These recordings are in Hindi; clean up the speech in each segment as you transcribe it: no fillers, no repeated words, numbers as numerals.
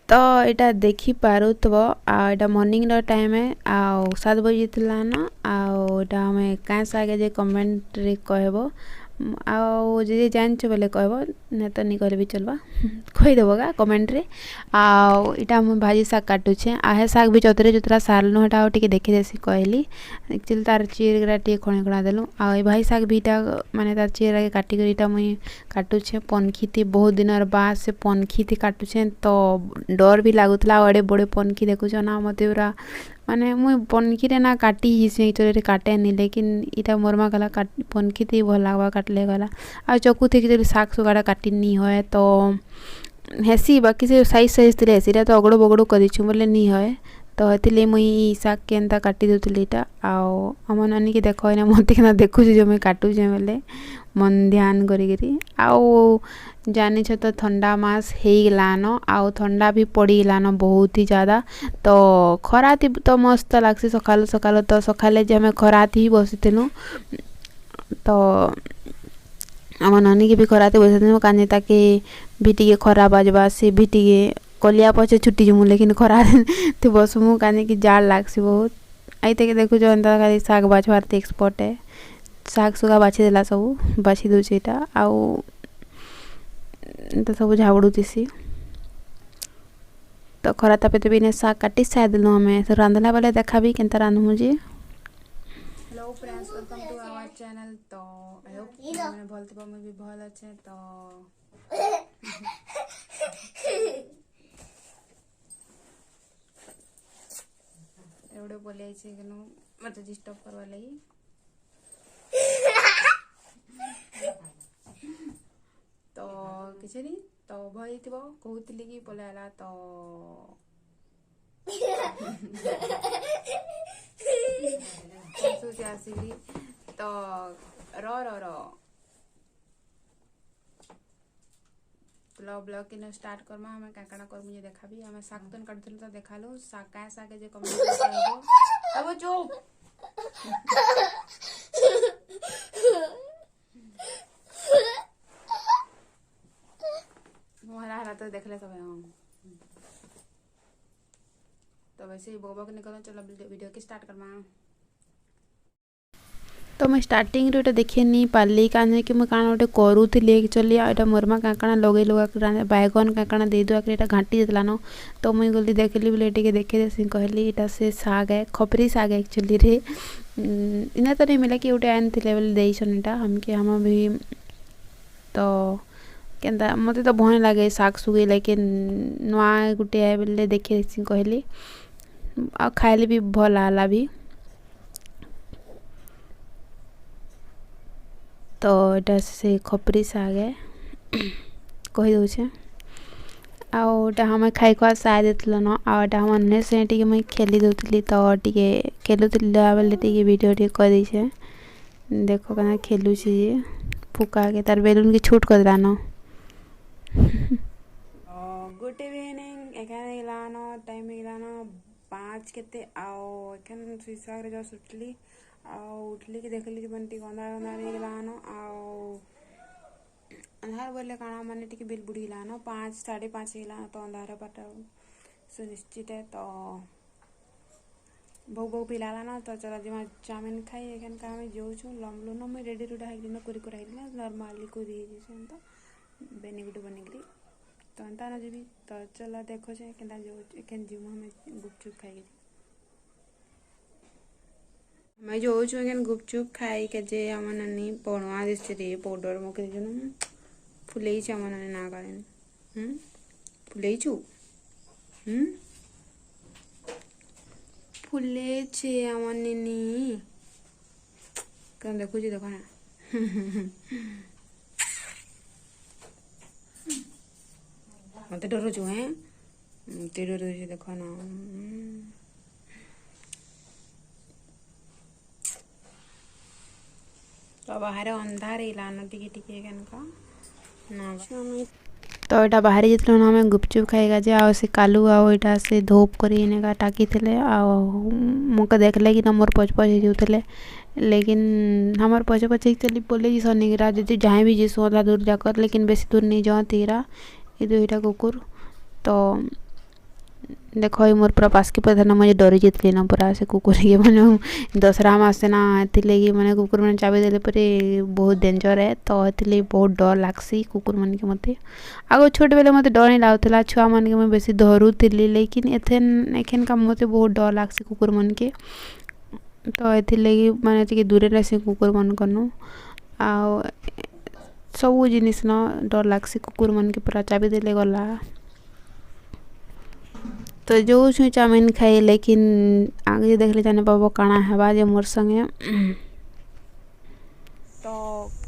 तो यहाँ देखी पारुथब आटा मॉर्निंग टाइम है आ 7 बजे ना आटा हमें क्या सागे जे कमेंट रे कहबो आउ जे जानछ बोले कहबो न तो नहीं कहले भी चलबा कहीदेव गा कमेंट रे आउ इटा हम भाजी साग काटुछे आ हे साग भी चतरे जुतरा सारनु हटा टिके देखि देसी कहली एक्चुअली तार चीर गरा टिके खणे खणा देलु आ ए भाई साग बीटा माने तार चीर के काटी करिटा मुई काटुछे पनखी थी बहुत दिन बाद से पनखी थी काटुछे तो डर भी लागुतला बड़े बड़े पनखी देखुछ ना मते पूरा माने मुई पनखी रे ना काटी हिसे चोरे काटे नहीं लेकिन इटा मोरमा गला काट पनखी थी भल लागबा काटले गला आ चकु थी कि साग सुगाड़ा काटी नहीं होए तो हेसी बाकी से साइज साइज थे हेसी तो अगड़ो बगड़ो कर बोले नहीं होए तो हेतिले मुई साग केनता काटी देउतली इटा आओ हम नानी के देखो ना मते केना देखु जो मैं काटू जे बोले मन ध्यान करी आओ जानी छ तो ठंडा मास हे गलान आओ ठंडा भी पड़ी गलान बहुत ही ज़्यादा तो खरा थी तो मस्त लागसी सकाल सकाल तो सकाले जे हमें खरा थी बसिथिलु तो आम नानी के भी खरा थी बसिथिलु काने ताके भी टिके खरा बाजबा से भी टिके कलिया पचे छुट्टी जमु लेकिन खरा तो बसमु काने की जाड़ लागसी बहुत आई तक देखु जो अंदर खाली साग बाछवार ते एक्सपर्ट है साग सुगा बाछी देला सब बाछी दूचे इटा आउ तो सब झाबड़ू तीसी तो खरा तापे तो बिने साग काटी साइड देलु हमें तो रांधला वाले देखा भी केनता रांध मुझे hello friends welcome to our channel तो आई होप मैंने भलते मैं भी भल अच्छे तो एवढे बोले आइछे केनो मते डिस्टर्ब करवा लगी तो किसी नहीं तो भई थी कहूली कि पलाला तो आसिकी तो रो ब्लॉग के स्टार्ट करमा हमें क्या कर मुझे देखा भी हमें साग तो काटल तो देखा लो साग क्या साग जे कमेंट अब चुप हरा तो देख ले सब तो वैसे ही बोबो के निकलो चलो वीडियो की स्टार्ट करमा तो मैं स्टार्टिंग रे देखिए नहीं पाली काने कि मैं काना गोटे करूली एक्चुअली एटा मोरमा काकणा लगे लगा बैगन काकणा दे दुआ के घाटी देला न तो मुई गली देखली बोले टिके देखे देसी कहली एटा से साग है खपरी साग है एक्चुअली रे इना तो नहीं मिला कि गोटे आन थिले बोले देइछन एटा हमके हम भी तो केनता मते तो भय लागे साग सुगे लेकिन नुआ गोटे आए बोले देखे देसी कहली आ खाइले भी भल आला भी तो एटा से खपरी साग है कही दौचे आटा हमें खाई खुआ साय देथिल न आटा हम अन्य से टिके मैं खेली दउतली तो टिके खेलुतिला बेले टिके वीडियो टिके कर दैछे देखो कना खेलुछि जे फुका के तार बेलून के छूट कर दानो गुड इवनिंग एखाने गेलानो टाइम गेलानो 5 केते आओ एखान सुइसा रे जस्ट उठली आओ उठली कि देखली कि बंटी अंधार अंधार हे गेलानो आओ अंधार बोले काना माने टिके बिल बुढ़ी गेलानो 5 5:30 गेलानो तो अंधार पाटा सुनिश्चित है तो भोग पिलाला ना तो चला जी चाउमिन खाई एखन का हमें जो छु लमलु न मैं रेडी रुडा हाइली न कुरी कुरा हाइली नॉर्मली कुरी हे जे तो बेनी गुड बनिकरी तो अंता न जीबी तो चला देखो छे केना जो एखन जीव हमें गुपचुप खाई मैं जो छु एखन गुपचुप खाई के जे हमन नानी पणवा दिस रे पाउडर मके जन फुलेई छ हमन नानी ना काले फुलेई छु फुले छे हमन नानी कम देखो जी देखो ना मत डरो छु हैं मत डरो जी देखो ना तो बाहर अंधार इलान टिके टिके का ना तो यहाँ बाहर जितने हमें गुपचुप खाएगा जे आ से कालू आओ यहाँ से धोप करी का टाकी थे मुझे देखले कि मोर पच पच जाते लेकिन हमार पचे पचे चली बोले जी सनीरा जी जहाँ भी जीसु अधा दूर जाकर लेकिन बेसी दूर नहीं जाओ तीरा ये दुईटा कुकुर तो देख मोर पूरा पास्की पता मुझे डरी जाती ना पूरा से कुकुर के मैंने दशहरा मासे ना लगी मैंने कुकुर मैंने चाबी देले पर बहुत डेंजर है तो ये बहुत डर लगसी कुकुर मन के मत आग छोट बेले मत डर नहीं लगुला छुआ मन के मैं बेसी धरुली लेकिन एखन का मत बहुत डर लगसी कुकुर मन के तो ये मैंने दूरे रही कुकुर मन कनु आ सब जिनिस न डर लगसी कुकुर मन के पूरा चाबी देले गला तो जो छुई चाउमिन खाई लेकिन आगे देखले जाने पाबो काना हेबा जे मोर संगे तो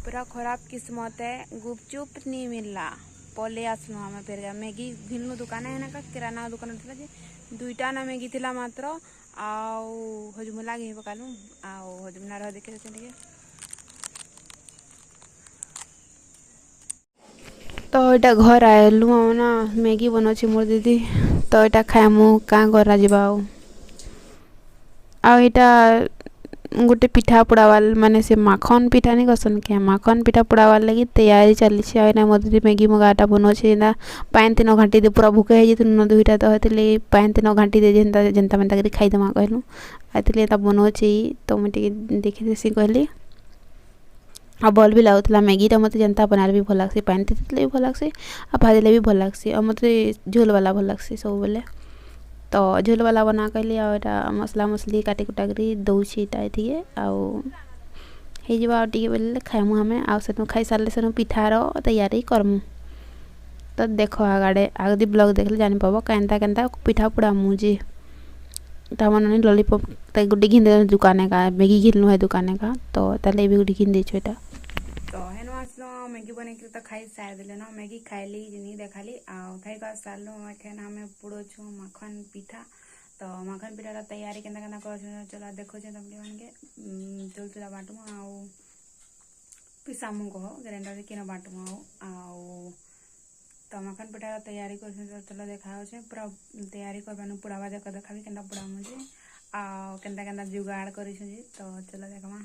पूरा खराब किस्मत है गुपचुप नहीं मिलला पले आसनु हमें फिर मैगी घिनलु दुकान है ना का किराना दुकान थिला जे दुईटा ना मैगी थिला मात्र आउ हजमुला घे पकालु आउ हजमुला रह देखे चलिए तो यहाँ घर आलु ना मैगी बनाची मोर दीदी तो यहाँ खाएमु क्या करा यहाँ गोटे पिठा पुड़ावाल माने से माखन पिठा नहीं कसन क्या माखन पिठा पुड़ावार लगी तैयारी चली मोर दीदी मैगी मगाटा बनाचे पान 3 घंटी दे पूरा भूखे है नुन दुईटा तो ये पान 3 घंटी दे जेनता जेनता मेनता कर खाईदमा कहलु आते बनाचे तो मुझे देखी सी कहली आ भल भी लगुला मैगीटा मत जनता बनार भी भल लगसी पानी भी भल लगसी आ भाजले भी भल लगसी और मत झोल वाला भल लगसी सब बेले तो झोल वाला बना कहली आ मसला मसली काटी कुटा करी दौची ये आगे बेले खाइमु हमें आउ खाई सारे सेनु पिठार तैयारी करमु तो देख आगे आगे ब्लॉग देखले जानी पाबो केनता केनता पिठा पुड़ामु जे तमन लॉलीपॉप गुड्डी घिन दे दुकाने का मैगी घिनलु है दुकाने का तो ताले भी गुड्डी घिन देछो एटा तो हेनो आसलो मैगी बने के तो खाई सार देले ना मैगी खाइली जिनी देखाली आ खाई का सारलो एखन हमें पुड़ो छु माखन पिठा तो माखन पिठा तैयारी केना केना कर चला देखो जे तमले मन के चल चला बाटू आ पिसामु को ग्राइंडर रे केना बाटू आ तो माखन पिठा तैयारी कर चला देखा छे पूरा तैयारी करबानु पुड़ावा देख देखाबी केना पुड़ा मुझे आ केनता केनता जुगाड़ करी छी तो चला देखमा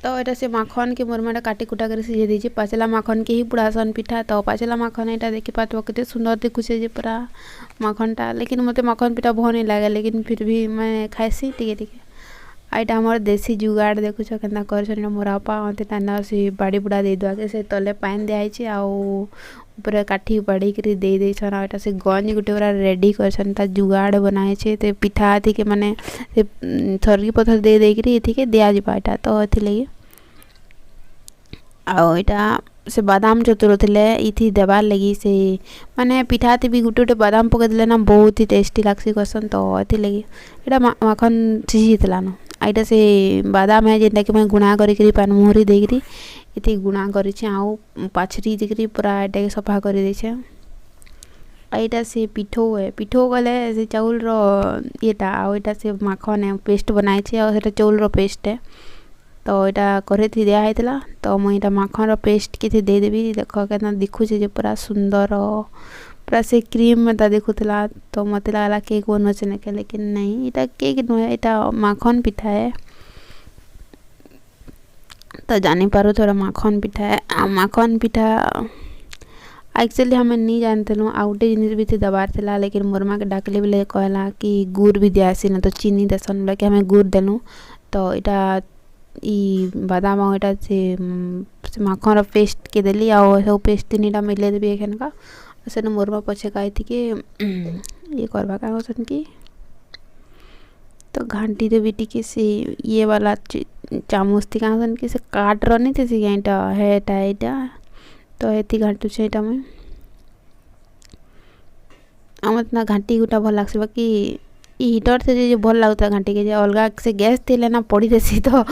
तो यहाँ से माखन के मोरमाटा काटी कुटा कर सीझे दीजिए पाचला माखन के ही पुड़ासन पिठा तो पाचला माखन यहाँ देखी पात के सुंदर दिखुचे जे पूरा माखनटा लेकिन मत माखन पिठा भल नहीं लगे लेकिन फिर भी मैं खाएसी टिके यहाँ हमार देसी जुगाड़ देखुच के मोरापा मत टाना से बाड़ी बुड़ा दे दुआ से तले पान दिखाई ऊपर काठी बाड़ी कर दे देछन से गंज गोटे पूरा रेडी कर जुगाड़ बनाए तो पिठा थी के माने थरकी पथर दे देकरी थी दिया जाटा तो ये आटा से बादाम चतुर थे इथी देवार लगी से माने पिठा भी गोटे गोटे बादाम पकई देले ना बहुत ही टेस्टी लगसी कसन तो लगी यहाँ माखन सीझीला न यहाँ से बादाम है जेनटा कि मैं गुणा करी पान मुहरी देकरी इतनी गुणा कर पाछरी देकरी पूरा यहाँ सफा कर देछे यहाँ से पिठो है पिठो गले से चाउल येटा यहाँ से माखन है पेस्ट बनाए और चाउल पेस्ट है तो यहाँ करे थी दिया होता तो मुझे माखन पेस्ट के देदेवी देख क्या दिखुचे जे पूरा सुंदर पूरा से क्रीम में दिखुला तो मत लगला केक बनोचे ना लेकिन नहीं यहाँ केक नुहे यहाँ माखन पिठा है तो जानी पारो थोड़ा माखन पिठा है माखन पिठा एक्चुअली हमें नहीं जानते लूँ आ गोटे जिन भी दबार था लेकिन मोरमा के डाकले बोले कहला कि गुड़ भी दियासी ना तो चीनी देसन बोला कि हमें गुड़ देलु तो यहाँ बादाम यहाँ से माखन पेस्ट के देली आ सब पेस्ट 3टा मिले देवी एखन का से मोरमा पछे कही थी कि ये करवा क्या कसन कि तो घंटी देवी टी से ये वाला चामच थी कहाँ कि से काट रही थी से यहाँ है तो ये घाटू से मैं मत ना घाटी गुटा भल लगे बाकी हीटर से जो भल लगता घाटी के अलग से गैस थे ना पड़ी देसी तो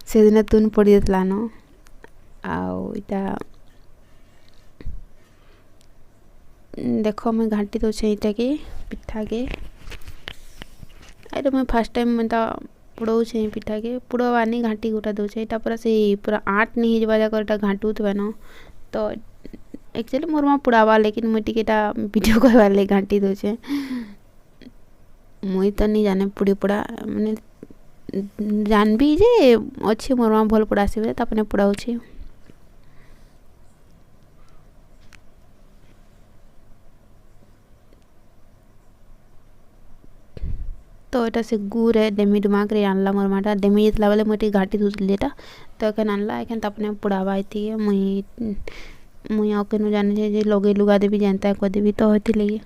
से दिन तुन पड़ी देता न आटा देख मैं घाटी दौचे यहाँ के पिठा के मैं फास्ट टाइम मैं पुड़ौचे पिठा के पुड़वा नहीं घाटी गोटा दौचे यहाँ पूरा से पूरा आट नहीं जाकर घाटू थे न तो एक्चुअली मोर माँ पुड़ावा लेकिन मुझे टिकेटा वीडियो करवार लगे घाटी दौचे मुई तो नहीं जाने पुड़ी पुड़ा मैंने जानबी जे अच्छे मोर माँ भल पुड़ा सी अपने पुड़ाऊँ तो एटा से गुड़ है डेमी डुमा कर आनला मोर माटा डेमी जितला बेले मुई घाटी धुसली एटा तो एखन आनला एखन तपने पुड़ावा थी मुई आउ केनु जाने जे लगे लुगा देवी जानता कर देवी तो होती लगी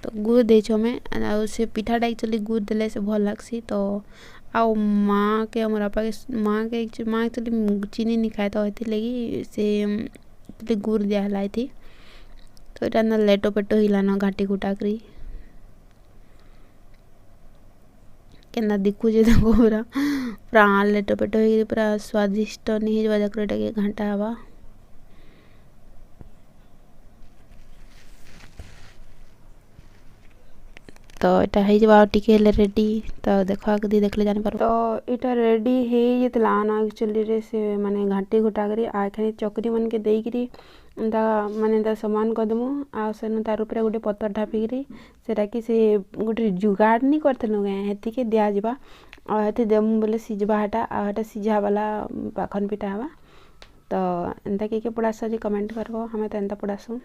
तो गुड़ दे में आ से पिठाटा एक्चुअली गुड़ देले से भल लगसी तो आउ माँ के मोर बापा के माँ एक्चुअली चीनी नहीं खाए तो होती लगी से गुड़ दिया थी तो এটা না লেটো পেটো হিলানো ঘাটি ঘুটাকরি কেনা দেখুছে ତାକୁ ପୁରା ଲେଟୋ ପେଟୋ ହେଇକି ପୁରା ସ୍ୱାଦିଷ୍ଟ ନି ହେଇଯିବା ଯାକର ଏଟାକେ ଘାଣ୍ଟା ହେବା तो এটা হয়ে যাওয়া টিকে হেলে রেডি তো দেখো আগে দেখলে জানি পারো তো এটা রেডি হয়ে যেতলা না एक्चुअली रे से माने घाटी घुटा करी आ एखनी चकरी मन के देई करी दा माने दा समान कदमु आ सेनु तार ऊपर गोटे पत्थर ढापिकी सेटा कि से गोटे जुगाड़ नहीं करथनु गे हेती के दिया जिबा आ हेती देमु बोले सिजबा हटा आ हटा सिझा वाला पाखन पिठा हवा तो एंता के पड़ास जे कमेंट करबो हमें तो एंता पड़ासु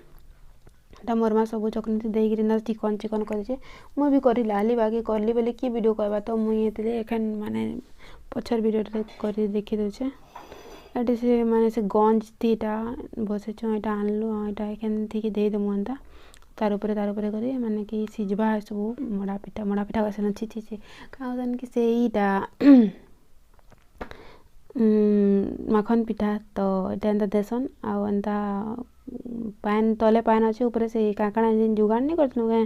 ता मोर मा सब चकनी देगी ना चिकन चिकन करे मुई भी करी लाली बाकी करली बोले कि वीडियो कहबा तो मुई एतले एखन माने पछर वीडियो करी देखि दोचे एटी से माने से गंज तीटा बसे छ एटा आनलु एटा एखन थी दे दमु अंता तार ऊपर करी माने कि सिजबा सब मोड़ा पिठा वसन छी छी काउदन कि सेईटा माखन पिठा तो एटा एंता देसन आ एंता पान तले पान अच्छे ऊपर से काकड़ा जिन जुगाड़ नहीं करथनु गे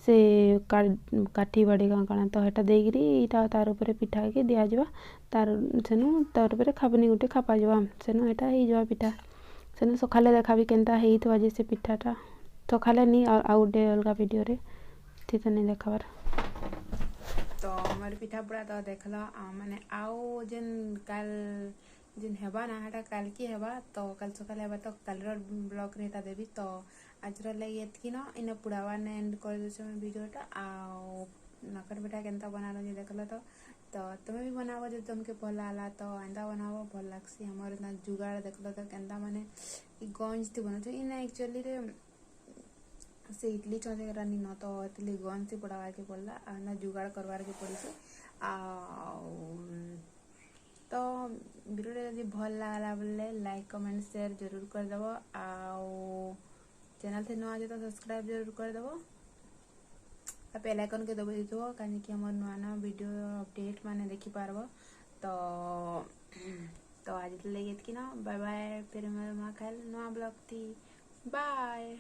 से काठी बाड़ी काकड़ा तो हेटा देगिरी इटा तार ऊपर पिठा के दिया जबा तार सेनु तार ऊपर खाबनी गुटे खापा जबा सेनु हेटा ही जबा पिठा सेनु सखाले देखाबी केनता हेई तो आज से पिठाटा सखाले नहीं और आउटे अलगा वीडियो रे थी तो नहीं देखाबार तो हमारे पिठा पूरा तो देखला माने आओ जेन काल जिन हेबा ना हेटा काल की हेबा तो कल सकाल हेबा तो कल ब्लॉग रे हेटा देबी तो आज लगी एतकी ना इन पुड़ावा ने एंड कर दोछ मैं वीडियोटा आ नकर बेटा केनता बनालो जे देखला तो तुम्हें भी बनाबो जे तुमके भला आला तो एंदा बनाबो भल लागसी हमर ना जुगाड़ देखला तो केनता माने ई गंज थी बनो इन एक्चुअली रे से इडली चौथे रानी न तो इतली गंज थी पड़ावा के पड़ला आ ना जुगाड़ करवार के पड़ी से आ तो वीडियो यदि भल लागला बोले लाइक कमेंट शेयर जरूर कर देबो आ चैनल थे नवा जे तो सब्सक्राइब जरूर कर देबो आ बेल आइकन के दबा दीथो काहे कि हमर नवा नवा वीडियो अपडेट माने देखि पारबो तो आज ले एतकी ना बाय बाय फिर हमर मा काल नवा ब्लॉग थी बाय।